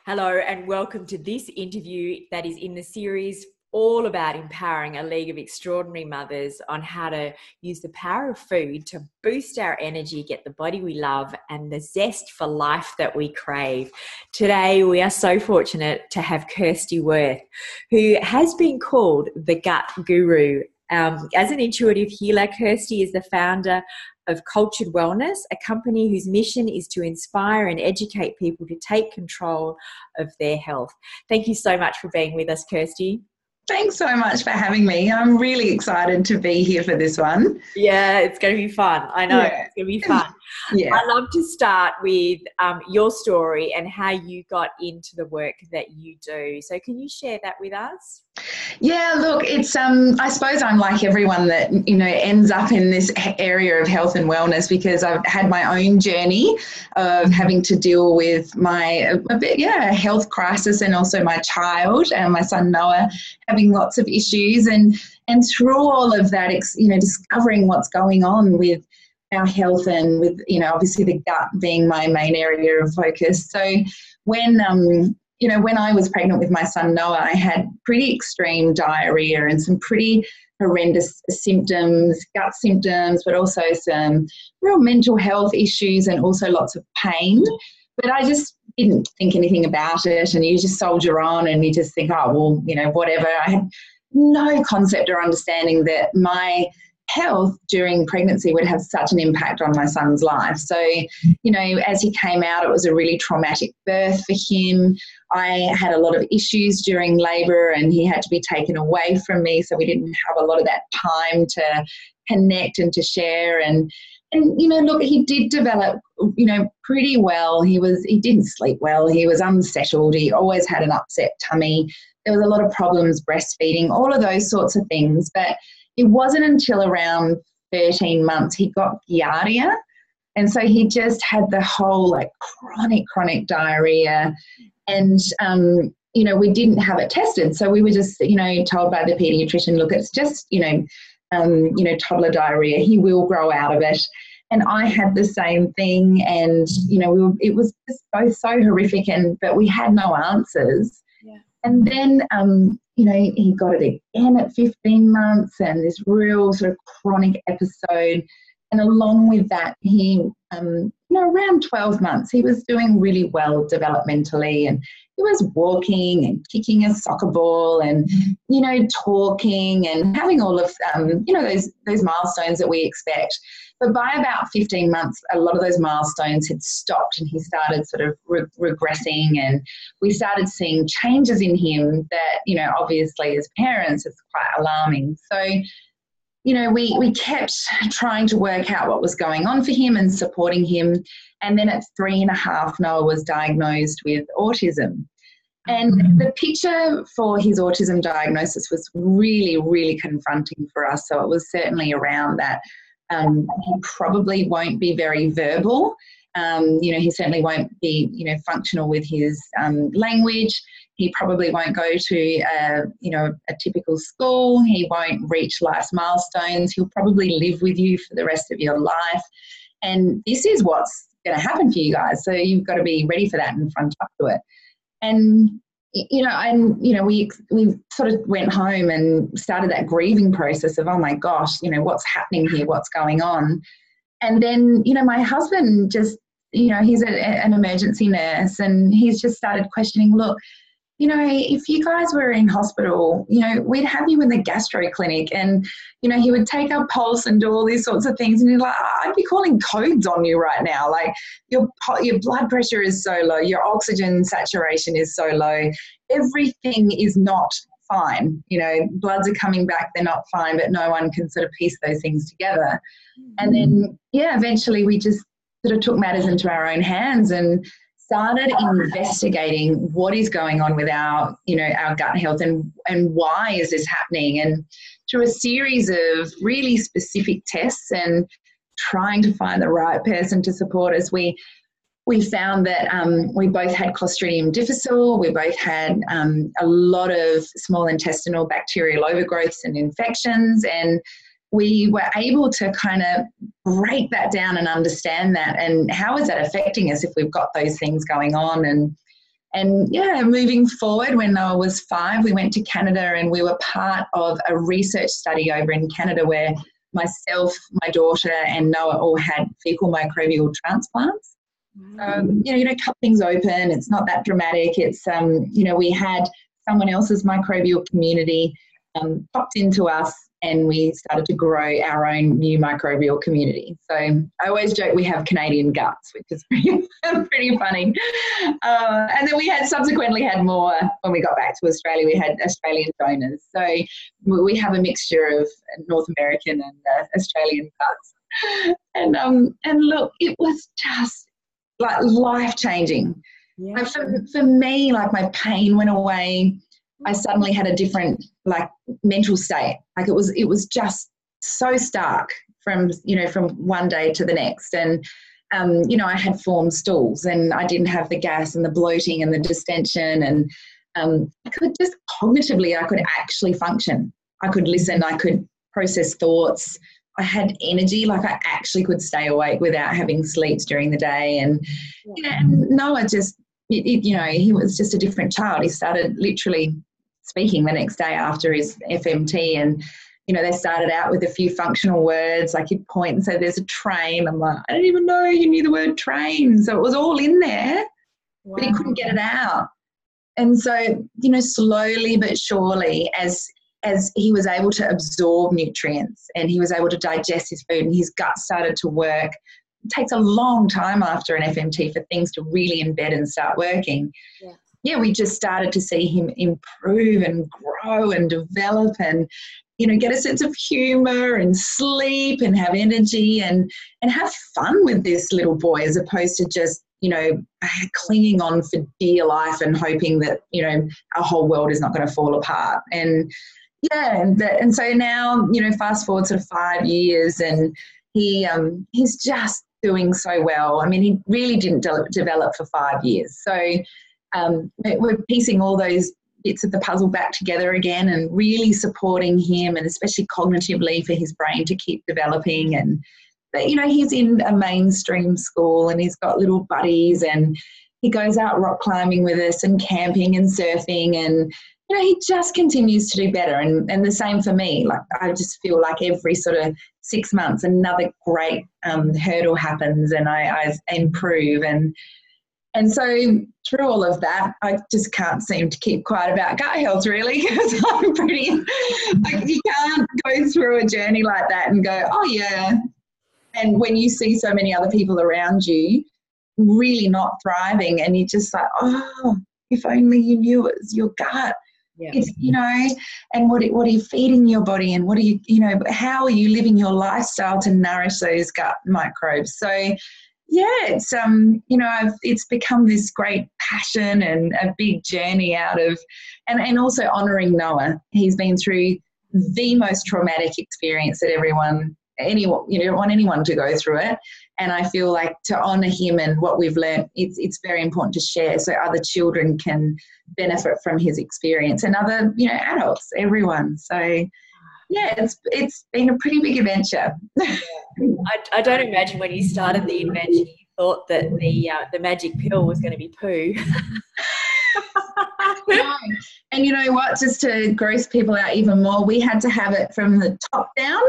Hello and welcome to this interview that is in the series all about empowering a league of extraordinary mothers on how to use the power of food to boost our energy, get the body we love and the zest for life that we crave. Today we are so fortunate to have Kirsty Worth, who has been called the gut guru. As an intuitive healer, Kirsty is the founder of Cultured Wellness, a company whose mission is to inspire and educate people to take control of their health. Thank you so much for being with us, Kirsty. Thanks so much for having me. I'm really excited to be here for this one. Yeah, it's going to be fun. I know, It's going to be fun. Yeah. I'd love to start with your story and how you got into the work that you do. So can you share that with us? Yeah, look, it's I suppose I'm like everyone that, ends up in this area of health and wellness because I've had my own journey of having to deal with my health crisis and also my child and my son Noah having lots of issues and through all of that, discovering what's going on with our health and with, obviously the gut being my main area of focus. So when I was pregnant with my son Noah, I had pretty extreme diarrhea and some pretty horrendous symptoms, gut symptoms, but also some real mental health issues and also lots of pain. But I just didn't think anything about it, and you just soldier on and you just think, oh, well, whatever. I had no concept or understanding that my health during pregnancy would have such an impact on my son's life. So, as he came out, it was a really traumatic birth for him. I had a lot of issues during labour and he had to be taken away from me, so we didn't have a lot of that time to connect and to share. And look, he did develop, pretty well. He didn't sleep well. He was unsettled. He always had an upset tummy. There was a lot of problems breastfeeding, all of those sorts of things. But it wasn't until around 13 months he got Giardia. And so he just had the whole chronic diarrhea. And, we didn't have it tested. So we were just, told by the pediatrician, look, it's just, toddler diarrhea. He will grow out of it. And I had the same thing. And, it was just both so horrific, but we had no answers. Yeah. And then, he got it again at 15 months and this real sort of chronic episode. And along with that, he, around 12 months, he was doing really well developmentally, and he was walking and kicking a soccer ball and, talking and having all of, those milestones that we expect. But by about 15 months, a lot of those milestones had stopped and he started sort of regressing, and we started seeing changes in him that, obviously as parents, it's quite alarming. So, we kept trying to work out what was going on for him and supporting him. And then at 3.5, Noah was diagnosed with autism. And the picture for his autism diagnosis was really, really confronting for us. So it was certainly around that. He probably won't be very verbal. He certainly won't be, functional with his language. He probably won't go to, a typical school. He won't reach life's milestones. He'll probably live with you for the rest of your life. And this is what's going to happen for you guys. So you've got to be ready for that and front up to it. And, we sort of went home and started that grieving process of, oh my gosh, what's happening here? What's going on? And then, my husband just, he's an emergency nurse, and he's just started questioning, look, if you guys were in hospital, we'd have you in the gastro clinic, and, he would take our pulse and do all these sorts of things. And you're like, I'd be calling codes on you right now. Like your blood pressure is so low, your oxygen saturation is so low. Everything is not fine. Bloods are coming back, they're not fine, but no one can sort of piece those things together. And then, eventually we just sort of took matters into our own hands and started investigating what is going on with our gut health and why is this happening. And through a series of really specific tests and trying to find the right person to support us, we found that we both had Clostridium difficile, we both had a lot of small intestinal bacterial overgrowths and infections, and we were able to kind of break that down and understand that and how is that affecting us if we've got those things going on. And yeah, moving forward, when Noah was 5, we went to Canada and we were part of a research study over in Canada where myself, my daughter and Noah all had fecal microbial transplants. You know, cut things open. It's not that dramatic. It's, you know, we had someone else's microbial community popped into us, and we started to grow our own new microbial community. So I always joke we have Canadian guts, which is pretty funny. And then we subsequently had more when we got back to Australia. We had Australian donors. So we have a mixture of North American and Australian guts. And look, it was just like life-changing. Yeah. Like for me, like my pain went away. I suddenly had a different like mental state. Like it was just so stark from one day to the next. And, you know, I had formed stools and I didn't have the gas and the bloating and the distension. And I could just cognitively, I could actually function. I could listen. I could process thoughts. I had energy. Like I actually could stay awake without having sleeps during the day. And, you know, and Noah just, you know, he was just a different child. He started literally speaking the next day after his FMT, and you know, they started out with a few functional words, like he'd point and say there's a train. I'm like, I didn't even know you knew the word train. So it was all in there. Wow. But he couldn't get it out. And so, you know, slowly but surely, as he was able to absorb nutrients and he was able to digest his food and his gut started to work. It takes a long time after an FMT for things to really embed and start working. Yeah, we just started to see him improve and grow and develop and, you know, get a sense of humour and sleep and have energy and have fun with this little boy, as opposed to just, you know, clinging on for dear life and hoping that, you know, our whole world is not going to fall apart. And yeah, and so now, you know, fast forward sort of 5 years and he's just doing so well. I mean, he really didn't develop for 5 years. So we're piecing all those bits of the puzzle back together again and really supporting him, and especially cognitively for his brain to keep developing. And but, you know, he's in a mainstream school and he's got little buddies and he goes out rock climbing with us and camping and surfing, and you know, he just continues to do better. And the same for me. Like I just feel like every sort of 6 months another great hurdle happens and I improve. And so through all of that, I just can't seem to keep quiet about gut health, really, because I'm pretty, like, you can't go through a journey like that and go, oh, yeah. And when you see so many other people around you really not thriving and you're just like, oh, if only you knew it was your gut. Yeah. It's, you know, and what are you feeding your body, and what are you, you know, how are you living your lifestyle to nourish those gut microbes? So, yeah, it's you know, it's become this great passion and a big journey out of, and also honouring Noah. He's been through the most traumatic experience that anyone, you don't want anyone to go through it. And I feel like to honour him and what we've learned, it's very important to share so other children can benefit from his experience, and other, you know, adults, everyone. So yeah, it's been a pretty big adventure. I don't imagine when you started the adventure you thought that the magic pill was going to be poo. No. And you know what, just to gross people out even more, we had to have it from the top down.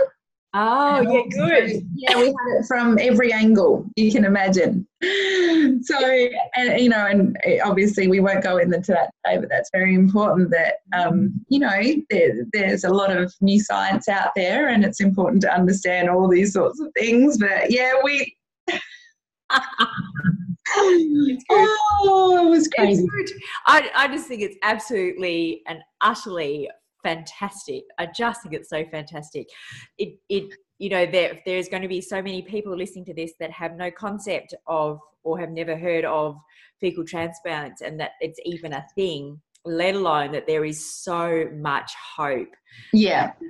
Oh, yeah, good. Yeah, we had it from every angle you can imagine. So, and you know, and obviously we won't go into that today, but that's very important that, you know, there's a lot of new science out there and it's important to understand all these sorts of things. But yeah, we... Oh, it was crazy. I just think it's absolutely and utterly fantastic. I just think it's so fantastic. It you know, there's going to be so many people listening to this that have no concept of or have never heard of fecal transplants and that it's even a thing, let alone that there is so much hope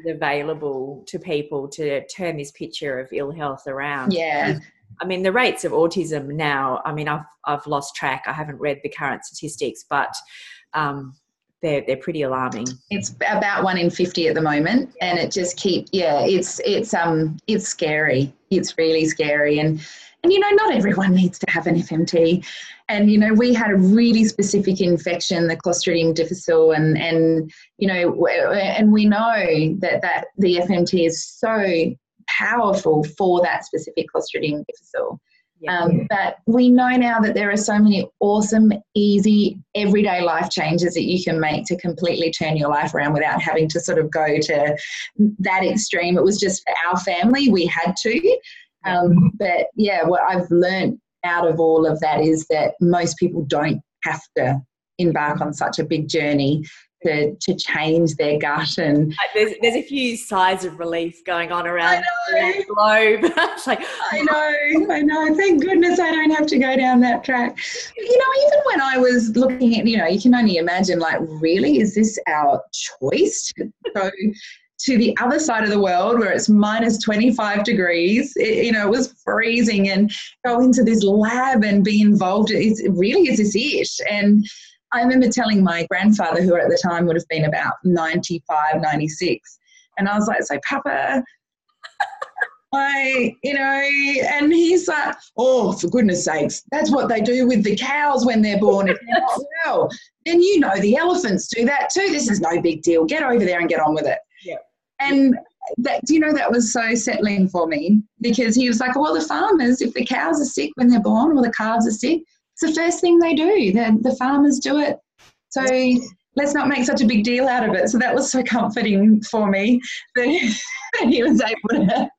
available to people to turn this picture of ill health around. Yeah. I mean, the rates of autism now, I mean, I've lost track. I haven't read the current statistics, but they're pretty alarming. It's about 1 in 50 at the moment, and it just it's scary. It's really scary, and And, not everyone needs to have an FMT. And, we had a really specific infection, the Clostridium difficile, and we know that the FMT is so powerful for that specific Clostridium difficile. But we know now that there are so many awesome, easy, everyday life changes that you can make to completely turn your life around without having to sort of go to that extreme. It was just for our family, we had to. But yeah, what I've learned out of all of that is that most people don't have to embark on such a big journey to change their gut. And there's a few sighs of relief going on around the globe. It's like, I know. Thank goodness I don't have to go down that track. Even when I was looking at, you can only imagine, like, really, is this our choice to go to the other side of the world where it's minus 25 degrees, it was freezing, and go into this lab and be involved? Is this it? And I remember telling my grandfather, who at the time would have been about 95, 96, and I was like, so Papa, and he's like, oh, for goodness sakes, that's what they do with the cows when they're born. And they're like, well, then the elephants do that too. This is no big deal. Get over there and get on with it. Yeah. And that, that was so settling for me, because he was like, well, the farmers, if the cows are sick when they're born, or the calves are sick, it's the first thing they do. The farmers do it. So let's not make such a big deal out of it. So that was so comforting for me that he was able to.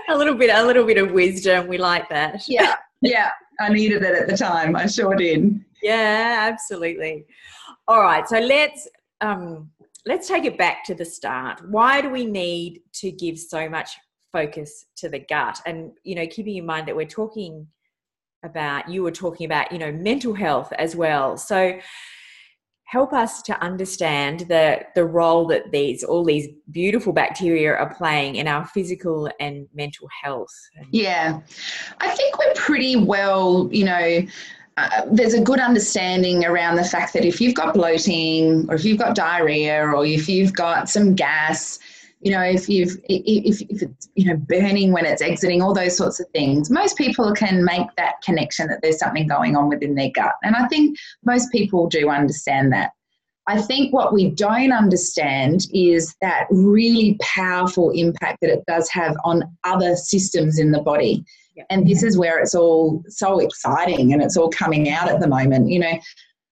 a little bit of wisdom. We like that. Yeah. I needed it at the time. I sure did. Yeah, absolutely. All right. So let's take it back to the start. Why do we need to give so much focus to the gut? And, keeping in mind that you were talking about, mental health as well. So help us to understand the role that all these beautiful bacteria are playing in our physical and mental health. Yeah, I think we're pretty well, there's a good understanding around the fact that if you've got bloating, or if you've got diarrhea, or if you've got some gas, if it's, burning when it's exiting, all those sorts of things, most people can make that connection that there's something going on within their gut. And I think most people do understand that. I think what we don't understand is that really powerful impact that it does have on other systems in the body. Yeah. And this is where it's all so exciting, and it's all coming out at the moment.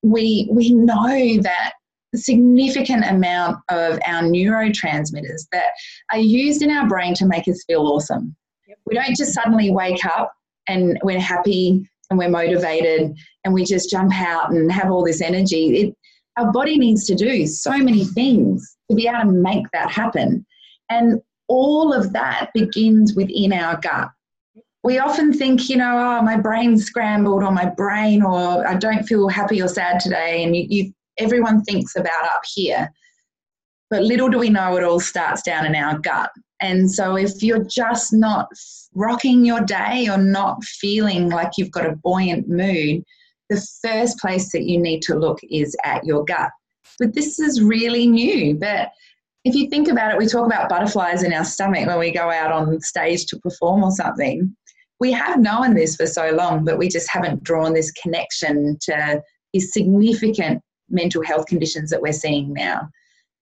We know that a significant amount of our neurotransmitters that are used in our brain to make us feel awesome. Yep. We don't just suddenly wake up and we're happy and we're motivated and we just jump out and have all this energy. Our body needs to do so many things to be able to make that happen. And all of that begins within our gut. We often think, oh, my brain's scrambled, or or I don't feel happy or sad today. And everyone thinks about up here. But little do we know, it all starts down in our gut. And so if you're just not rocking your day, or not feeling like you've got a buoyant mood, the first place that you need to look is at your gut. But this is really new. But if you think about it, we talk about butterflies in our stomach when we go out on stage to perform or something. We have known this for so long, but we just haven't drawn this connection to these significant mental health conditions that we're seeing now.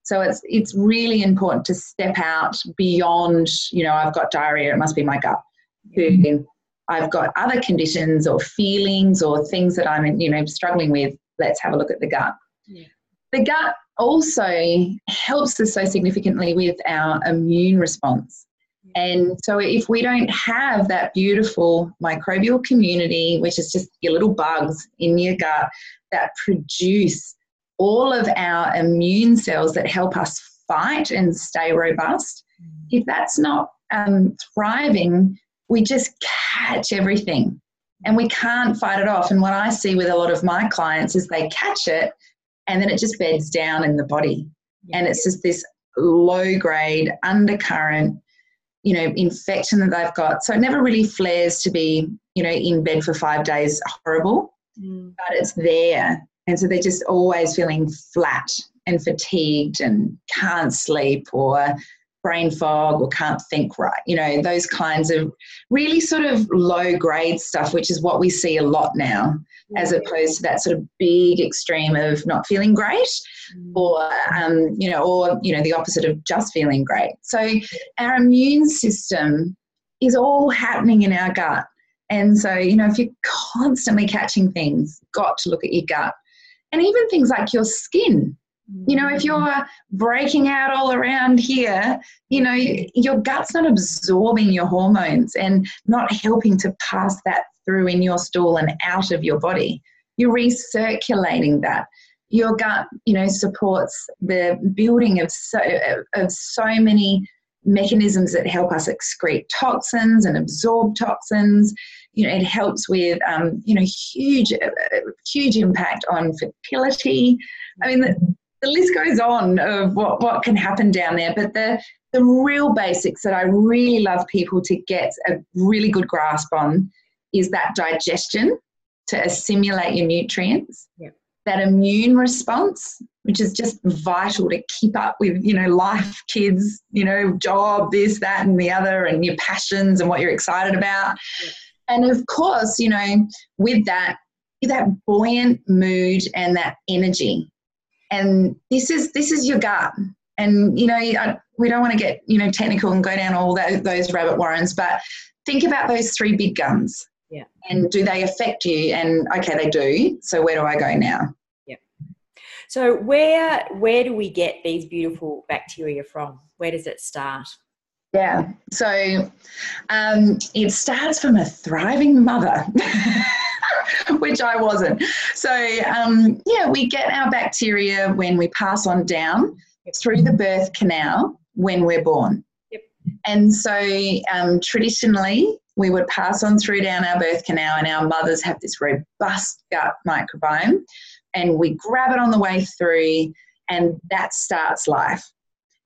So it's really important to step out beyond, I've got diarrhea, it must be my gut. I've got other conditions or feelings or things that I'm, struggling with. Let's have a look at the gut. Yeah. The gut also helps us so significantly with our immune response. And so if we don't have that beautiful microbial community, which is just your little bugs in your gut that produce all of our immune cells that help us fight and stay robust, if that's not thriving, we just catch everything and we can't fight it off. And what I see with a lot of my clients is they catch it and then it just beds down in the body. Yeah. And it's just this low-grade undercurrent, infection that they've got. So it never really flares to be, in bed for 5 days horrible, but it's there. And so they're just always feeling flat and fatigued and can't sleep, or brain fog or can't think right, you know, those kinds of really sort of low grade stuff, which is what we see a lot now, as opposed to that sort of big extreme of not feeling great or, the opposite of just feeling great. So our immune system is all happening in our gut. And so, you know, if you're constantly catching things, got to look at your gut. And even things like your skin. You know, if you're breaking out all around here, you know, your gut's not absorbing your hormones and not helping to pass that through in your stool and out of your body. You're recirculating that. Your gut, you know, supports the building of so many mechanisms that help us excrete toxins and absorb toxins. You know, it helps with, huge impact on fertility. I mean, the list goes on of what can happen down there, but the real basics that I really love people to get a really good grasp on is that digestion to assimilate your nutrients, that immune response, which is just vital to keep up with, you know, life, kids, you know, job, this, that, and the other, and your passions and what you're excited about. And of course, you know, with that buoyant mood and that energy. And this is your gut. And, you know, we don't want to get, you know, technical and go down all those rabbit warrens, but think about those three big guns. Yeah. And do they affect you? And, okay, they do. So where do I go now? Yeah. So where do we get these beautiful bacteria from? Where does it start? Yeah. So it starts from a thriving mother. Which I wasn't. So, we get our bacteria when we pass on down through the birth canal when we're born. Yep. And so traditionally, we would pass on through down our birth canal, and our mothers have this robust gut microbiome, and we grab it on the way through, and that starts life.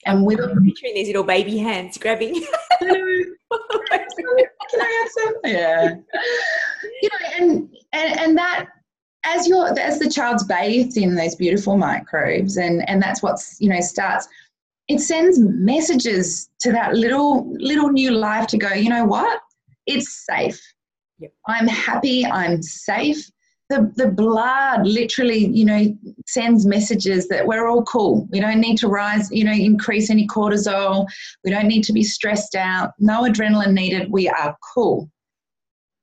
And with picturing these little baby hands grabbing. Can I have some? Yeah. You know, and that as the child's bathed in those beautiful microbes, and that's what's, you know, starts, it sends messages to that little new life to go, you know what? It's safe. Yep. I'm happy. I'm safe. The blood literally, you know, sends messages that we're all cool. We don't need to increase any cortisol. We don't need to be stressed out. No adrenaline needed. We are cool.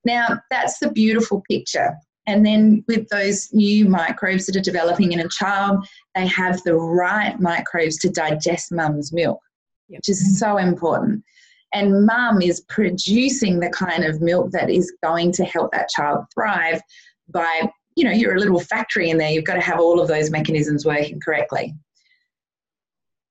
Now, that's the beautiful picture. And then with those new microbes that are developing in a child, they have the right microbes to digest mum's milk, which is so important. And mum is producing the kind of milk that is going to help that child thrive by, you know, you're a little factory in there. You've got to have all of those mechanisms working correctly.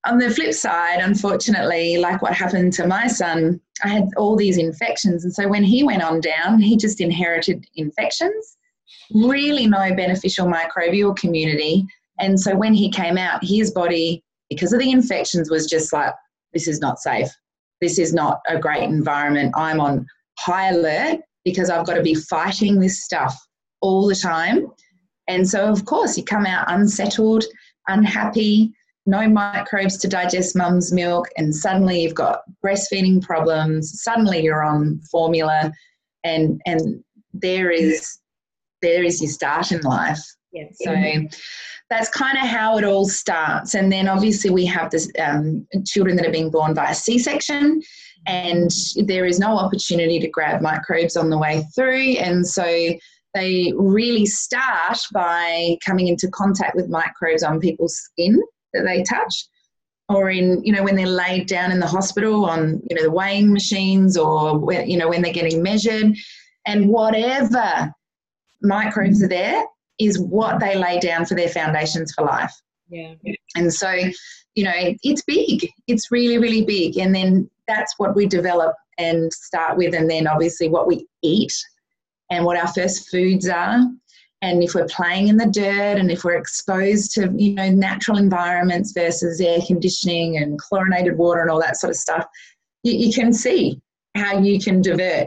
On the flip side, unfortunately, like what happened to my son, I had all these infections. And so when he went on down, he just inherited infections, really no beneficial microbial community. And so when he came out, his body, because of the infections, was just like, this is not safe. This is not a great environment. I'm on high alert because I've got to be fighting this stuff all the time. And so, of course, you come out unsettled, unhappy, no microbes to digest mum's milk, and suddenly you've got breastfeeding problems. Suddenly you're on formula, and there is your start in life. Yeah. So that's kind of how it all starts. And then obviously we have this children that are being born via C-section, and there is no opportunity to grab microbes on the way through. And so they really start by coming into contact with microbes on people's skin that they touch, or in, you know, when they're laid down in the hospital on, you know, the weighing machines, or when, you know, when they're getting measured, and whatever microbes are there is what they lay down for their foundations for life. Yeah. And so, you know, it's big. It's really, really big. And then that's what we develop and start with. And then obviously what we eat and what our first foods are. And if we're playing in the dirt, and if we're exposed to, you know, natural environments versus air conditioning and chlorinated water and all that sort of stuff, you can see how you can divert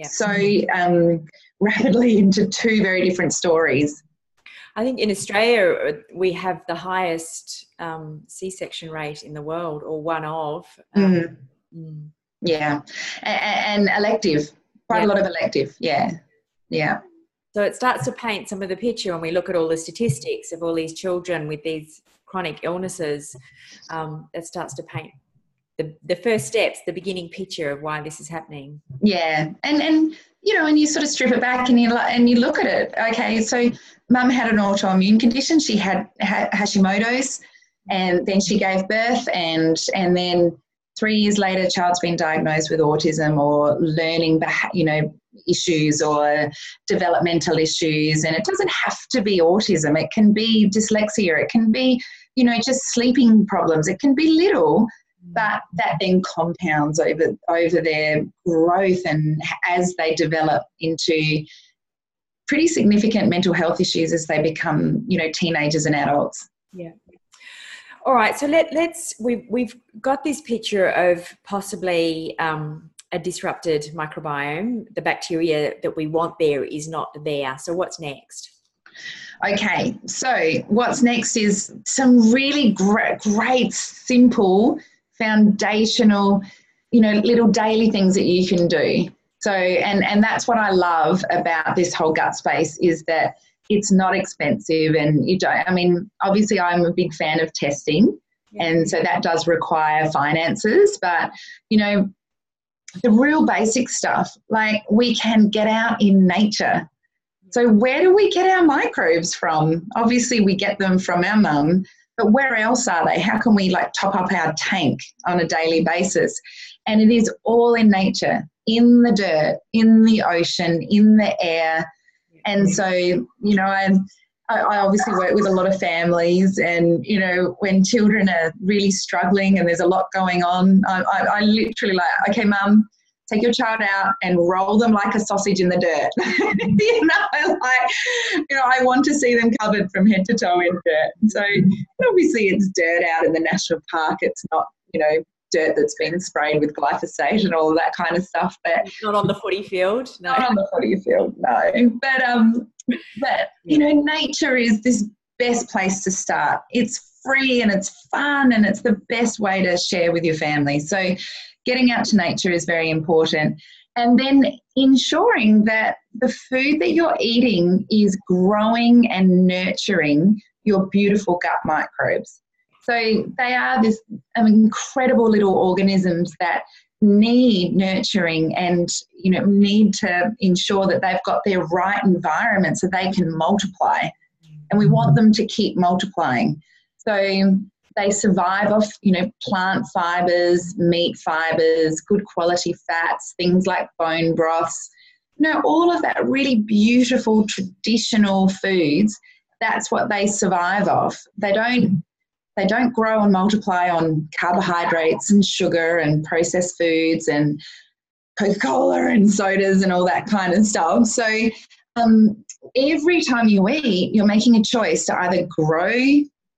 so rapidly into two very different stories. I think in Australia we have the highest C-section rate in the world, or one of. Yeah, and elective, quite a lot of elective. Yeah. So it starts to paint some of the picture when we look at all the statistics of all these children with these chronic illnesses. That starts to paint the first steps, the beginning picture of why this is happening. Yeah, and you know, and you sort of strip it back and you look at it. Okay, so mum had an autoimmune condition. She had Hashimoto's, and then she gave birth, and then 3 years later, child's been diagnosed with autism or learning, issues or developmental issues. And it doesn't have to be autism. It can be dyslexia. It can be, just sleeping problems. It can be little, but that then compounds over their growth and as they develop into pretty significant mental health issues as they become, teenagers and adults. Yeah. All right. So we've got this picture of possibly a disrupted microbiome. The bacteria that we want there is not there. So what's next? Okay. So what's next is some really great, simple, foundational, little daily things that you can do. So, and that's what I love about this whole gut space, is that it's not expensive, and obviously I'm a big fan of testing, and so that does require finances, but, the real basic stuff, like we can get out in nature. So where do we get our microbes from? Obviously we get them from our mum, but where else are they? How can we top up our tank on a daily basis? And it is all in nature, in the dirt, in the ocean, in the air. And so, I obviously work with a lot of families, and, when children are really struggling and there's a lot going on, I literally okay, mum, take your child out and roll them like a sausage in the dirt. I want to see them covered from head to toe in dirt. So obviously it's dirt out in the national park. It's not, dirt that's been sprayed with glyphosate and all of that kind of stuff. But not on the footy field. No. Not on the footy field, no. But nature is this best place to start. It's free and it's fun and it's the best way to share with your family. So getting out to nature is very important. And then ensuring that the food that you're eating is growing and nurturing your beautiful gut microbes. So they are this incredible little organisms that need nurturing and, need to ensure that they've got their right environment so they can multiply. And we want them to keep multiplying. So they survive off, plant fibers, meat fibers, good quality fats, things like bone broths, all of that really beautiful traditional foods. That's what they survive off. They don't grow and multiply on carbohydrates and sugar and processed foods and Coca-Cola and sodas and all that kind of stuff. So every time you eat, you're making a choice to either grow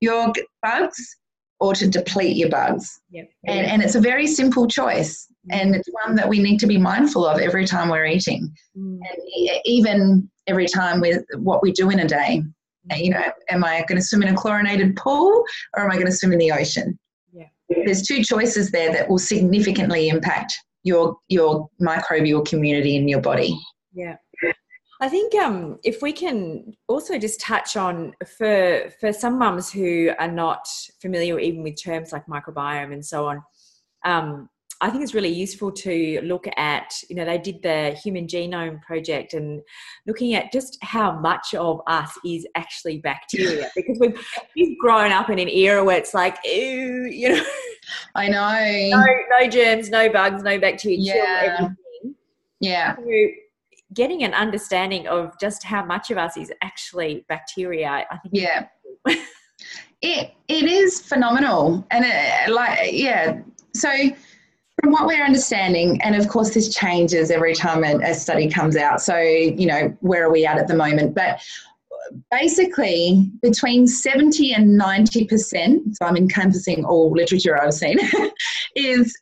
your bugs or to deplete your bugs. Yep. And it's a very simple choice, and it's one that we need to be mindful of every time we're eating, and even every time with what we do in a day. Am I going to swim in a chlorinated pool or am I going to swim in the ocean? Yeah. There's two choices there that will significantly impact your microbial community in your body. Yeah. I think if we can also just touch on for some mums who are not familiar even with terms like microbiome and so on, I think it's really useful to look at, they did the Human Genome Project and looking at just how much of us is actually bacteria, because we've grown up in an era where it's like, ew, I know. No germs, no bugs, no bacteria. Yeah. Everything. Yeah. So getting an understanding of just how much of us is actually bacteria, I think. Yeah. It is phenomenal. And so from what we're understanding, and of course this changes every time a study comes out, so, where are we at the moment? But basically between 70 and 90%, so I'm encompassing all literature I've seen, is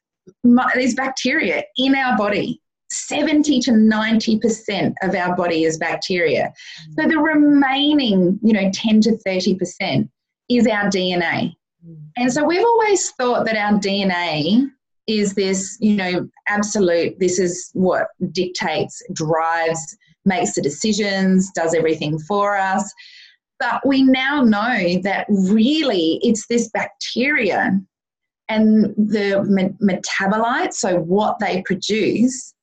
bacteria in our body. 70 to 90% of our body is bacteria. So the remaining, 10 to 30% is our DNA. And so we've always thought that our DNA is this, absolute, this is what dictates, drives, makes the decisions, does everything for us. But we now know that really it's this bacteria and the metabolites, so what they produce,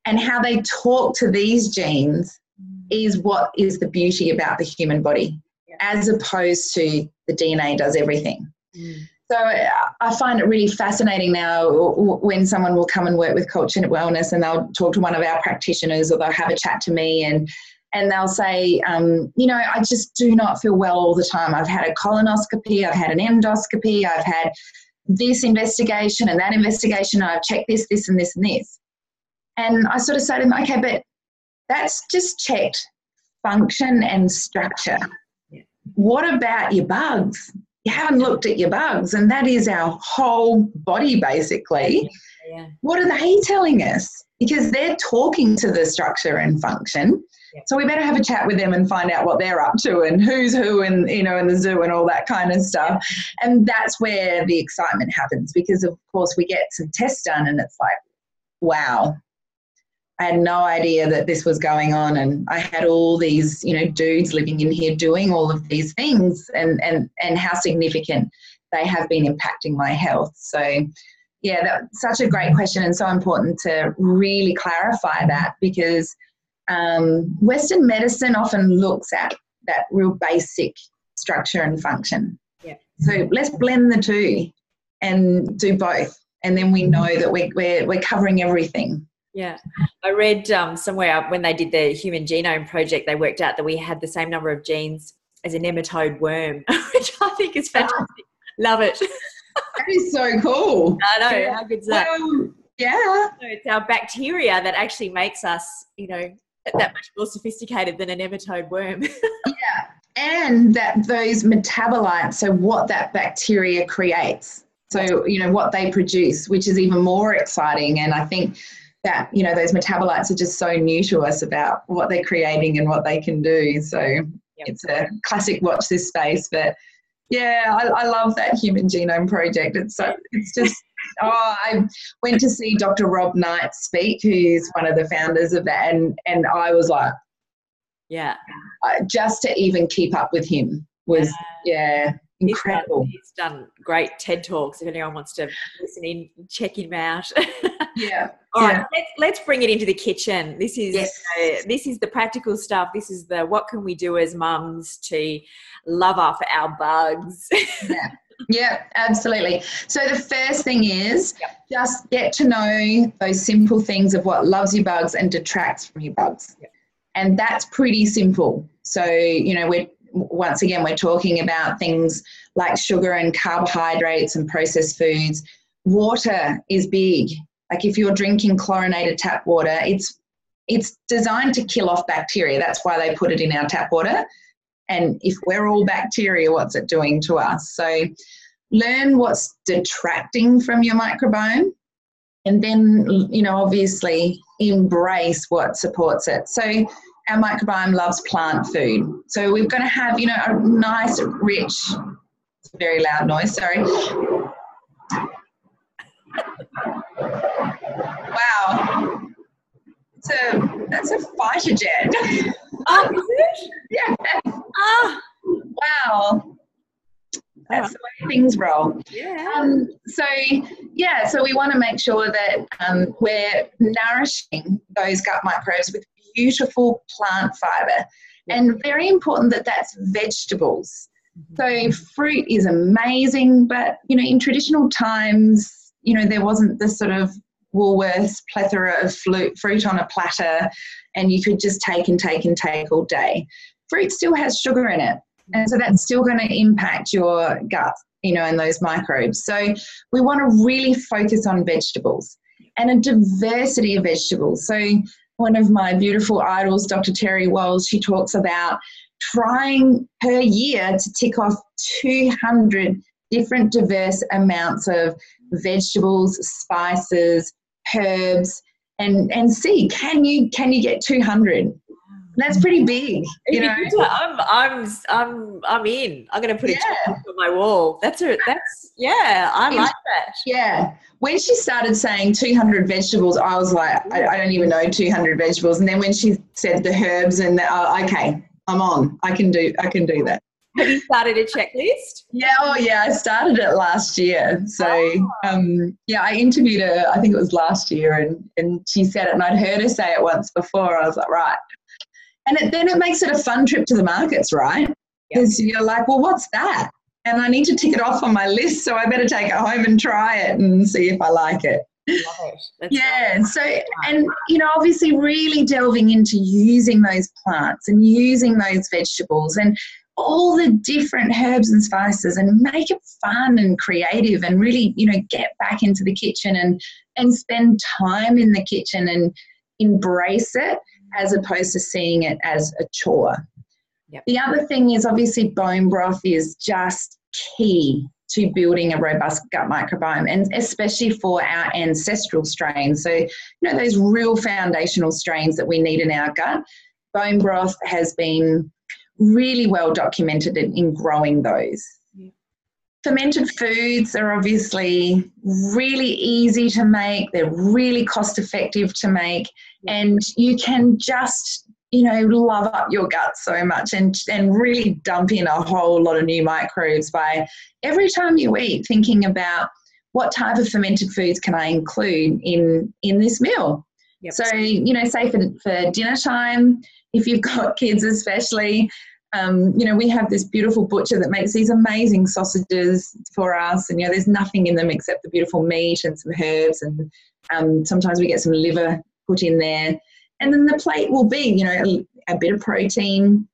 and how they talk to these genes is what is the beauty about the human body, as opposed to the DNA does everything. So I find it really fascinating now when someone will come and work with Culture Wellness, and they'll talk to one of our practitioners, or they'll have a chat to me, and they'll say, I just do not feel well all the time. I've had a colonoscopy, I've had an endoscopy, I've had this investigation and that investigation, I've checked this, this and this and this. And I sort of say to them, okay, but that's just checked function and structure. What about your bugs? You haven't looked at your bugs, and that is our whole body basically. What are they telling us? Because they're talking to the structure and function. So we better have a chat with them and find out what they're up to and who's who in the zoo and all that kind of stuff. And that's where the excitement happens, because of course we get some tests done and it's like, wow, I had no idea that this was going on, and I had all these, dudes living in here doing all of these things, and how significant they have been impacting my health. So yeah, that's such a great question, and so important to really clarify that, because Western medicine often looks at that real basic structure and function. So let's blend the two and do both, and then we know that we're covering everything. Yeah. I read somewhere when they did the Human Genome Project, they worked out that we had the same number of genes as a nematode worm, which I think is fantastic. Love it. That is so cool. I know. How good's that? Well, yeah. So it's our bacteria that actually makes us, that much more sophisticated than a nematode worm. Yeah. And that those metabolites, so what that bacteria creates, so, what they produce, which is even more exciting. And I think that, those metabolites are just so new to us about what they're creating and what they can do. So it's a classic watch this space. But yeah, I love that Human Genome Project. It's just, I went to see Dr. Rob Knight speak, who's one of the founders of that. And I was like, just to even keep up with him was, incredible. He's done great TED Talks. If anyone wants to listen in, check him out. All right, let's bring it into the kitchen. This is this is the practical stuff. This is the what can we do as mums to love off our bugs. Yeah, absolutely. So the first thing is just get to know those simple things of what loves your bugs and detracts from your bugs. And that's pretty simple. So, we're talking about things like sugar and carbohydrates and processed foods. Water is big. Like if you're drinking chlorinated tap water, it's designed to kill off bacteria. That's why they put it in our tap water. And if we're all bacteria, what's it doing to us? So learn what's detracting from your microbiome, and then, obviously embrace what supports it. So our microbiome loves plant food. So we're going to have, a nice, rich, very loud noise, sorry. Wow. That's a fighter jet. Oh, is it? Yeah. Wow. That's the way things roll. Yeah. So we want to make sure that we're nourishing those gut microbes with beautiful plant fibre. And very important that that's vegetables. So fruit is amazing, but, in traditional times, there wasn't this sort of Woolworths plethora of fruit on a platter, and you could just take and take and take all day. Fruit still has sugar in it, and so that's still going to impact your gut, and those microbes. So we want to really focus on vegetables and a diversity of vegetables. So one of my beautiful idols, Dr. Terry Walls, she talks about trying per year to tick off 200 different diverse amounts of vegetables, spices, herbs, and see, can you get 200? That's pretty big, you know. I'm in. I'm going to put a checklist on my wall. I like that. Yeah. When she started saying 200 vegetables, I was like, I don't even know 200 vegetables. And then when she said the herbs and okay, I'm on. I can do that. Have you started a checklist? Yeah. Oh, yeah. I started it last year. So, I interviewed her, I think it was last year, and she said it, and I'd heard her say it once before. I was like, right. And then it makes it a fun trip to the markets, right? Because you're like, well, what's that? And I need to tick it off on my list, so I better take it home and try it and see if I like it. Love it. So, and, you know, obviously really delving into using those plants and using those vegetables and all the different herbs and spices, and make it fun and creative, and really, you know, get back into the kitchen and spend time in the kitchen and embrace it, as opposed to seeing it as a chore. Yep. The other thing is, obviously, bone broth is just key to building a robust gut microbiome, and especially for our ancestral strains. So, you know, those real foundational strains that we need in our gut, bone broth has been really well documented in growing those. Yep. Fermented foods are obviously really easy to make. They're really cost effective to make. And you can just, you know, love up your gut so much and really dump in a whole lot of new microbes by every time you eat, thinking about what type of fermented foods can I include in this meal. Yep. So, you know, say for dinner time, if you've got kids especially, you know, we have this beautiful butcher that makes these amazing sausages for us, and, you know, there's nothing in them except the beautiful meat and some herbs, and sometimes we get some liver put in there. And then the plate will be, you know, a bit of protein,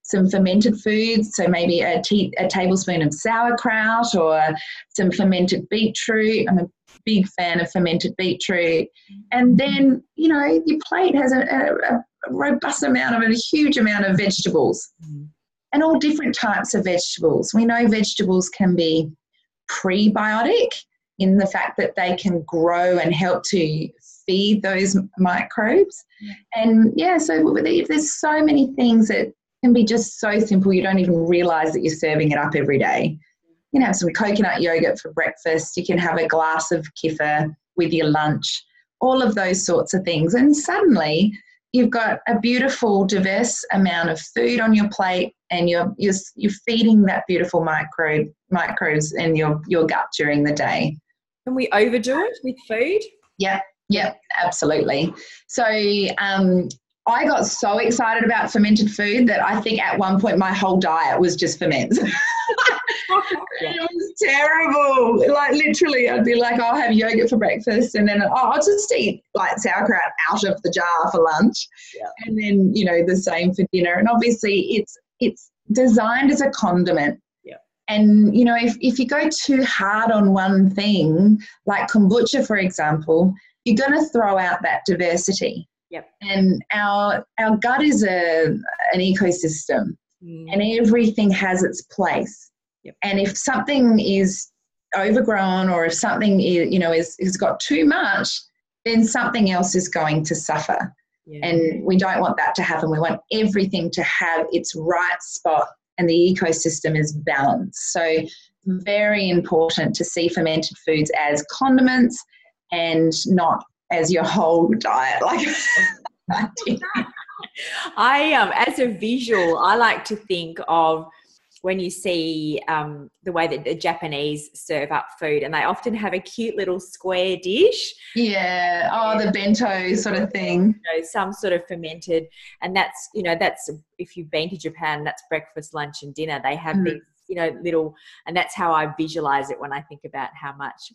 some fermented foods, so maybe a tablespoon of sauerkraut or some fermented beetroot. I'm a big fan of fermented beetroot. And then, you know, your plate has a robust amount of, a huge amount of vegetables, and all different types of vegetables. We know vegetables can be prebiotic in the fact that they can grow and help to feed those microbes. And so there's so many things that can be just so simple you don't even realize that you're serving it up every day. You can have some coconut yogurt for breakfast. You can have a glass of kefir with your lunch, all of those sorts of things. And suddenly you've got a beautiful, diverse amount of food on your plate, and you're feeding that beautiful microbes in your gut during the day. Can we overdo it with food? Yeah, absolutely. So I got so excited about fermented food that I think at one point my whole diet was just ferments. It was terrible. Like, literally, I'd be like, I'll have yogurt for breakfast, and then I'll just eat like sauerkraut out of the jar for lunch. Yeah. And then, you know, the same for dinner. And obviously it's designed as a condiment. Yeah. And, you know, if you go too hard on one thing, like kombucha, for example, you're going to throw out that diversity. Yep. And our gut is an ecosystem, and everything has its place. Yep. And if something is overgrown, or if something is, you know, has got too much, then something else is going to suffer. Yeah. And we don't want that to happen. We want everything to have its right spot, and the ecosystem is balanced. So very important to see fermented foods as condiments and not as your whole diet. Like as a visual, I like to think of when you see the way that the Japanese serve up food, and they often have a cute little square dish. Yeah. Oh, the bento sort of thing. You know, some sort of fermented, and that's, you know, that's, if you've been to Japan, that's breakfast, lunch and dinner. They have these, you know, little, and that's how I visualize it when I think about how much.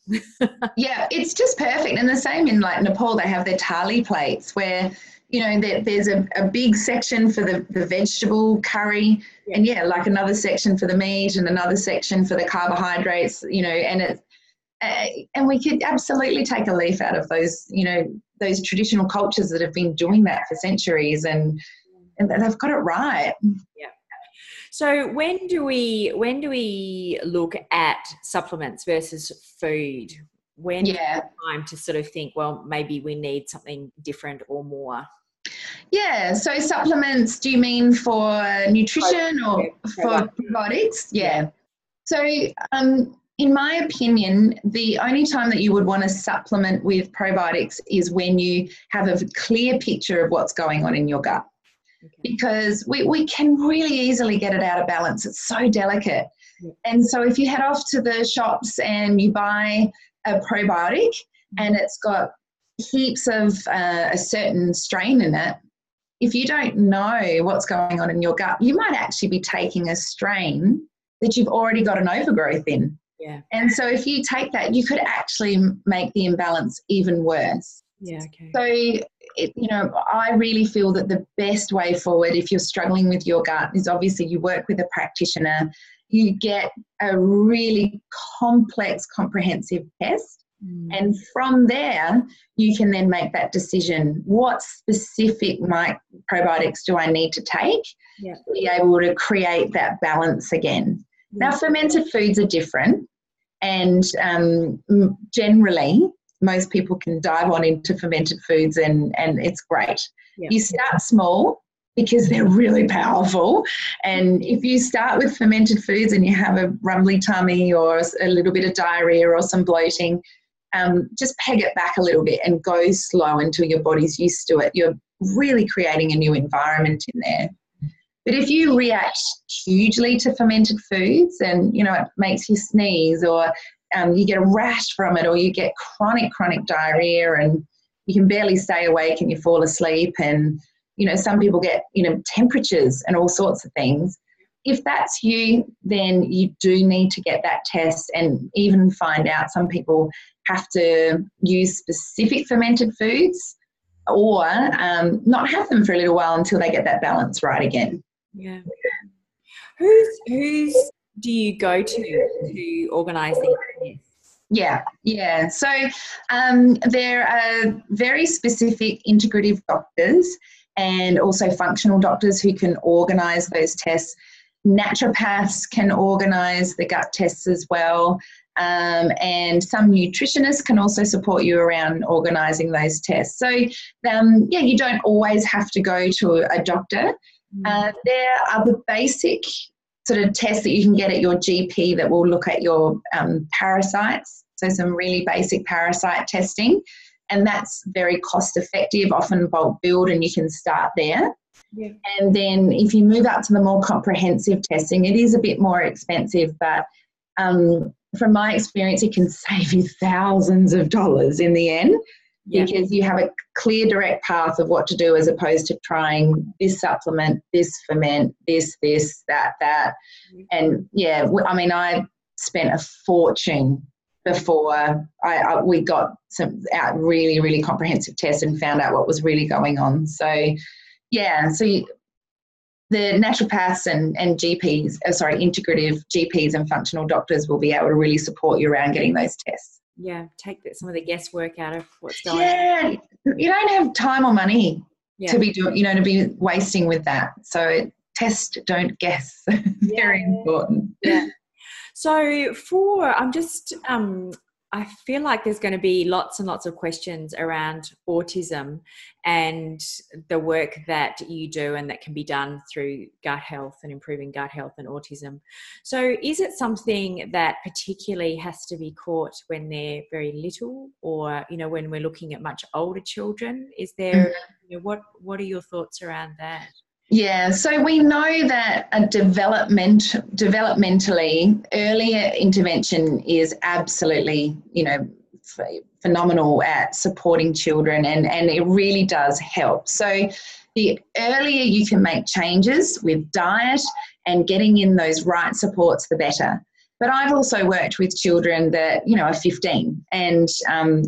Yeah, it's just perfect. And the same in like Nepal, they have their thali plates where, you know, there's a big section for the vegetable curry, and like another section for the meat and another section for the carbohydrates, you know, and we could absolutely take a leaf out of those, you know, those traditional cultures that have been doing that for centuries, and they've got it right. Yeah. So when do we look at supplements versus food when time to sort of think, well, maybe we need something different or more? Yeah, so supplements, do you mean for nutrition or for probiotics? Yeah. So in my opinion, the only time that you would want to supplement with probiotics is when you have a clear picture of what's going on in your gut. Okay. Because we can really easily get it out of balance. It's so delicate. Yeah. And so if you head off to the shops and you buy a probiotic and it's got heaps of a certain strain in it, if you don't know what's going on in your gut, you might actually be taking a strain that you've already got an overgrowth in. Yeah. And so if you take that, you could actually make the imbalance even worse. Yeah, okay. So, I really feel that the best way forward if you're struggling with your gut is obviously you work with a practitioner, you get a really complex, comprehensive test. And from there, you can then make that decision. What specific probiotics do I need to take to be able to create that balance again? Yeah. Now, fermented foods are different. And generally, most people can dive on into fermented foods and it's great. Yeah. You start small because they're really powerful. And if you start with fermented foods and you have a rumbly tummy or a little bit of diarrhea or some bloating, just peg it back a little bit and go slow until your body's used to it. You're really creating a new environment in there. But if you react hugely to fermented foods and, it makes you sneeze or you get a rash from it or you get chronic diarrhea and you can barely stay awake and you fall asleep and, some people get, temperatures and all sorts of things. If that's you, then you do need to get that test and even find out. Some people have to use specific fermented foods or not have them for a little while until they get that balance right again. Yeah. Who's do you go to organise these tests? Yeah. So there are very specific integrative doctors and also functional doctors who can organise those tests. Naturopaths can organise the gut tests as well. And some nutritionists can also support you around organising those tests. So, you don't always have to go to a doctor. There are the basic sort of tests that you can get at your GP that will look at your parasites, so some really basic parasite testing, and that's very cost effective, often bulk billed, and you can start there. Yeah. And then if you move up to the more comprehensive testing, it is a bit more expensive, but from my experience, it can save you thousands of dollars in the end. Yeah. Because you have a clear, direct path of what to do as opposed to trying this supplement, this ferment, this, that. And I spent a fortune before we got some really, really comprehensive tests and found out what was really going on. So, the naturopaths and GPs, integrative GPs and functional doctors will be able to really support you around getting those tests. Yeah, take some of the guesswork out of what's going on. Yeah, you don't have time or money to be doing, to be wasting with that. So test, don't guess. Very important. Yeah. So I feel like there's going to be lots and lots of questions around autism and the work that you do and that can be done through gut health and improving gut health and autism. So is it something that particularly has to be caught when they're very little or, when we're looking at much older children? Is there, what are your thoughts around that? Yeah, so we know that developmentally, earlier intervention is absolutely, phenomenal at supporting children and it really does help. So the earlier you can make changes with diet and getting in those right supports, the better. But I've also worked with children that, are 15 and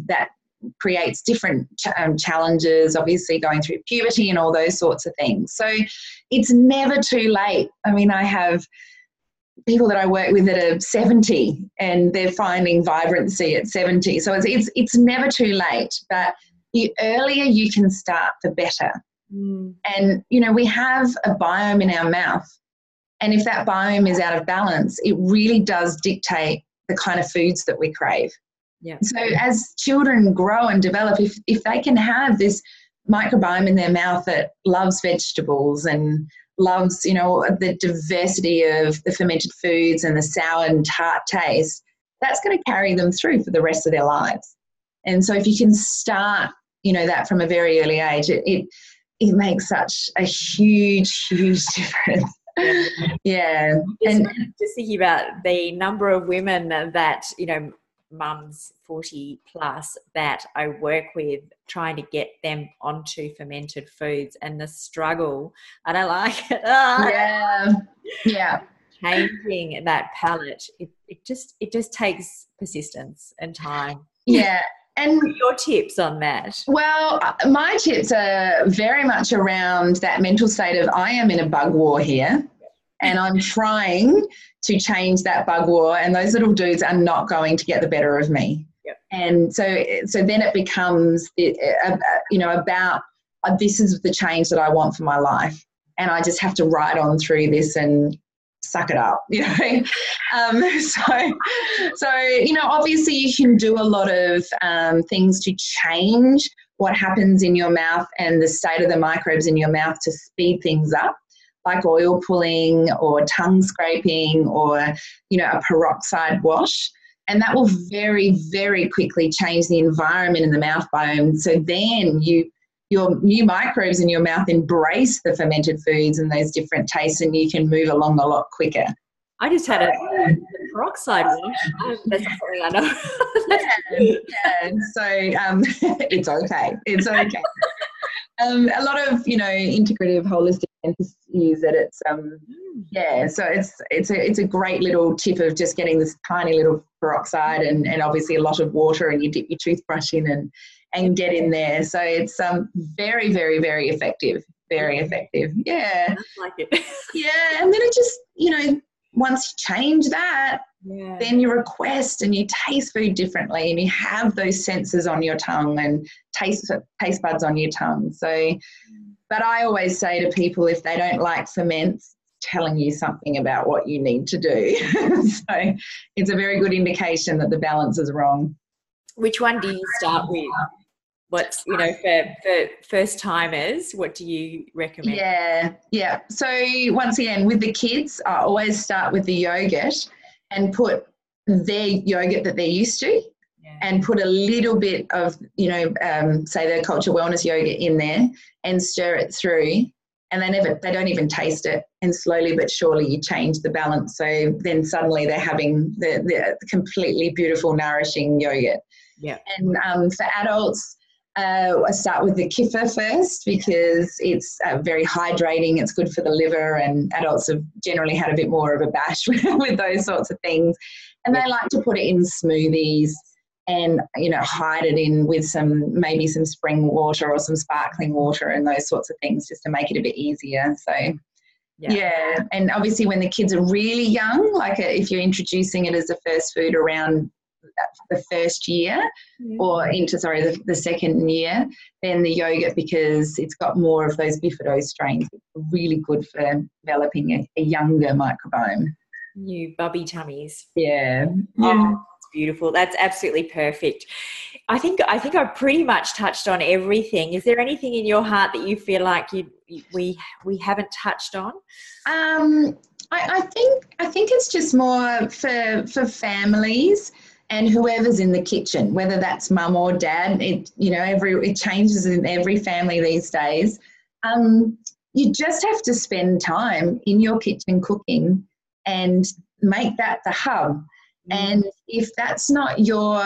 that creates different challenges, obviously going through puberty and all those sorts of things. So it's never too late. I mean, I have people that I work with that are 70 and they're finding vibrancy at 70. So it's never too late, but the earlier you can start, the better. And, we have a biome in our mouth. And if that biome is out of balance, it really does dictate the kind of foods that we crave. Yeah. So as children grow and develop, if they can have this microbiome in their mouth that loves vegetables and loves, you know, the diversity of the fermented foods and the sour and tart taste, that's going to carry them through for the rest of their lives. And so if you can start, you know, that from a very early age, it makes such a huge difference. Yeah. And just thinking about the number of women that, you know, mums 40 plus that I work with, trying to get them onto fermented foods and the struggle. I don't like it. Yeah. Changing that palate, it just takes persistence and time. Yeah. And what are your tips on that? Well, my tips are very much around that mental state of I am in a bug war here and I'm trying to change that bug war, and those little dudes are not going to get the better of me. Yep. And so then it becomes, you know, about this is the change that I want for my life, and I just have to ride on through this and suck it up, you know. So you know, obviously you can do a lot of things to change what happens in your mouth and the state of the microbes in your mouth to speed things up, like oil pulling or tongue scraping or, you know, a peroxide wash. And that will very, very quickly change the environment in the mouth biome. So then your new microbes in your mouth embrace the fermented foods and those different tastes, and you can move along a lot quicker. I just had a peroxide wash. That's not something I know. Yeah. So it's okay. It's okay. A lot of, you know, integrative holistic dentists use it. It's so it's a great little tip of just getting this tiny little peroxide and obviously a lot of water, and you dip your toothbrush in and get in there. So it's very, very, very effective. Very effective. Yeah. I like it. Yeah. And then it just, you know, once you change that, then you request and you taste food differently, and you have those senses on your tongue and taste buds on your tongue. So, but I always say to people, if they don't like ferments, telling you something about what you need to do. So it's a very good indication that the balance is wrong. Which one do you start with? What's, you know, for first timers, what do you recommend? Yeah. So once again, with the kids, I always start with the yogurt and put their yogurt that they're used to, and put a little bit of, you know, say the Culture Wellness yogurt in there and stir it through, and they don't even taste it, and slowly but surely you change the balance. So then suddenly they're having the completely beautiful, nourishing yogurt. Yeah. And for adults, I start with the kefir first because it's very hydrating. It's good for the liver, and adults have generally had a bit more of a bash with those sorts of things. And they like to put it in smoothies and, you know, hide it in with maybe some spring water or some sparkling water and those sorts of things, just to make it a bit easier. So, yeah. And obviously when the kids are really young, like if you're introducing it as a first food around the first year or into the second year, then the yogurt, because it's got more of those bifidose strains, it's really good for developing a younger microbiome. New bubby tummies. Yeah. Oh, that's beautiful. That's absolutely perfect. I think I've pretty much touched on everything. Is there anything in your heart that you feel like we haven't touched on? I think it's just more for families and whoever's in the kitchen, whether that's mum or dad. It changes in every family these days. You just have to spend time in your kitchen cooking and make that the hub. And if that's not your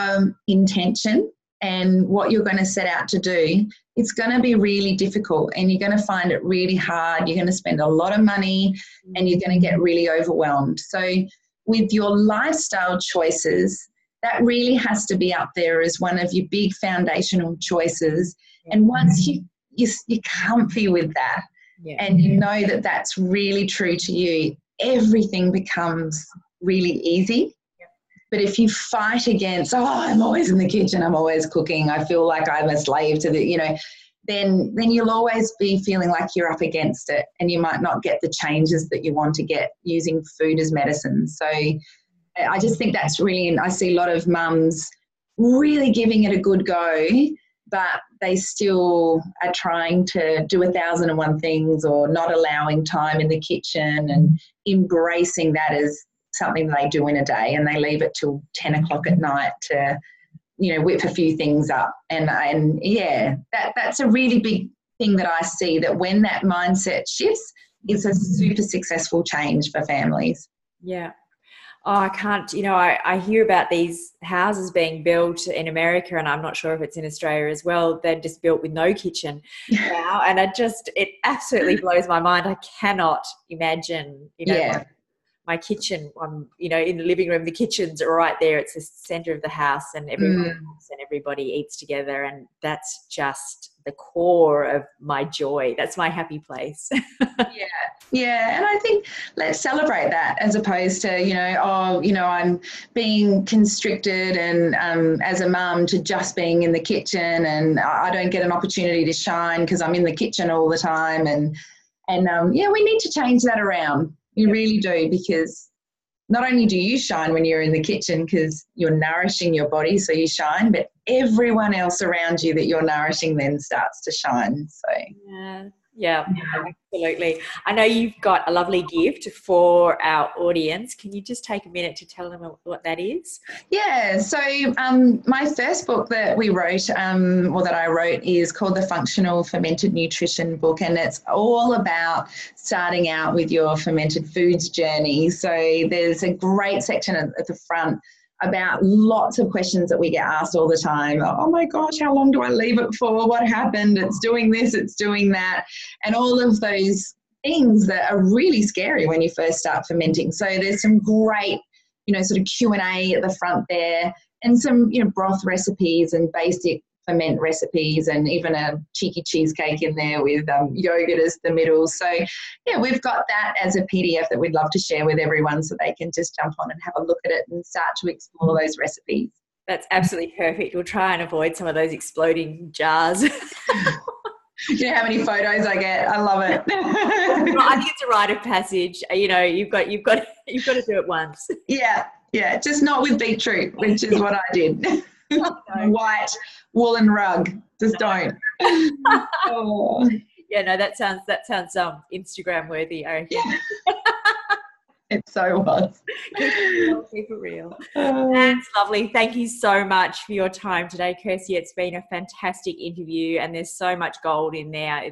intention and what you're going to set out to do, it's going to be really difficult, and you're going to find it really hard. You're going to spend a lot of money and you're going to get really overwhelmed. So with your lifestyle choices, that really has to be up there as one of your big foundational choices. And once you're comfy with that, and you know that that's really true to you, everything becomes really easy. But if you fight against, I'm always in the kitchen, I'm always cooking, I feel like I'm a slave to then you'll always be feeling like you're up against it, and you might not get the changes that you want to get using food as medicine. So I just think that's really, I see a lot of mums really giving it a good go, but they still are trying to do 1,001 things, or not allowing time in the kitchen and embracing that as something they do in a day, and they leave it till 10 o'clock at night to, whip a few things up. And yeah, that's a really big thing that I see, that when that mindset shifts, it's a super successful change for families. Yeah. Oh, I can't, I hear about these houses being built in America, and I'm not sure if it's in Australia as well. They're just built with no kitchen now. And it absolutely blows my mind. I cannot imagine, my kitchen, in the living room, the kitchen's right there. It's the center of the house, and everybody eats together. And that's just the core of my joy. That's my happy place. Yeah. And I think let's celebrate that, as opposed to, I'm being constricted and as a mum to just being in the kitchen, and I don't get an opportunity to shine because I'm in the kitchen all the time. And we need to change that around. You really do, because not only do you shine when you're in the kitchen because you're nourishing your body, so you shine, but everyone else around you that you're nourishing then starts to shine. So yeah, absolutely. I know you've got a lovely gift for our audience. Can you just take a minute to tell them what that is? Yeah, so my first book that we wrote, that I wrote, is called The Functional Fermented Nutrition Book, and it's all about starting out with your fermented foods journey. So there's a great section at the front about lots of questions that we get asked all the time. Oh my gosh, how long do I leave it for? What happened? It's doing this, it's doing that. And all of those things that are really scary when you first start fermenting. So there's some great, sort of Q&A at the front there, and some, broth recipes and basic ferment recipes, and even a cheeky cheesecake in there with yogurt as the middle. So yeah, we've got that as a PDF that we'd love to share with everyone, so they can just jump on and have a look at it and start to explore those recipes. That's absolutely perfect. We'll try and avoid some of those exploding jars. You know how many photos I get? I love it. Well, I think it's a rite of passage. You've got to do it once. Yeah, just not with beetroot, which is what I did. White woolen rug, just don't. Oh. Yeah, no, that sounds Instagram worthy, I reckon. Yeah. It so was. Keep it real. That's lovely. Thank you so much for your time today, Kirsty. It's been a fantastic interview, and there's so much gold in there.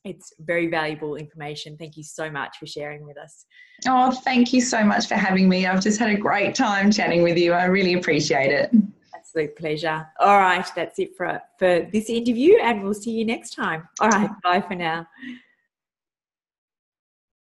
It's very valuable information. Thank you so much for sharing with us. Oh, thank you so much for having me. I've just had a great time chatting with you. I really appreciate it. Absolute pleasure. All right, that's it for this interview, and we'll see you next time. All right, bye for now.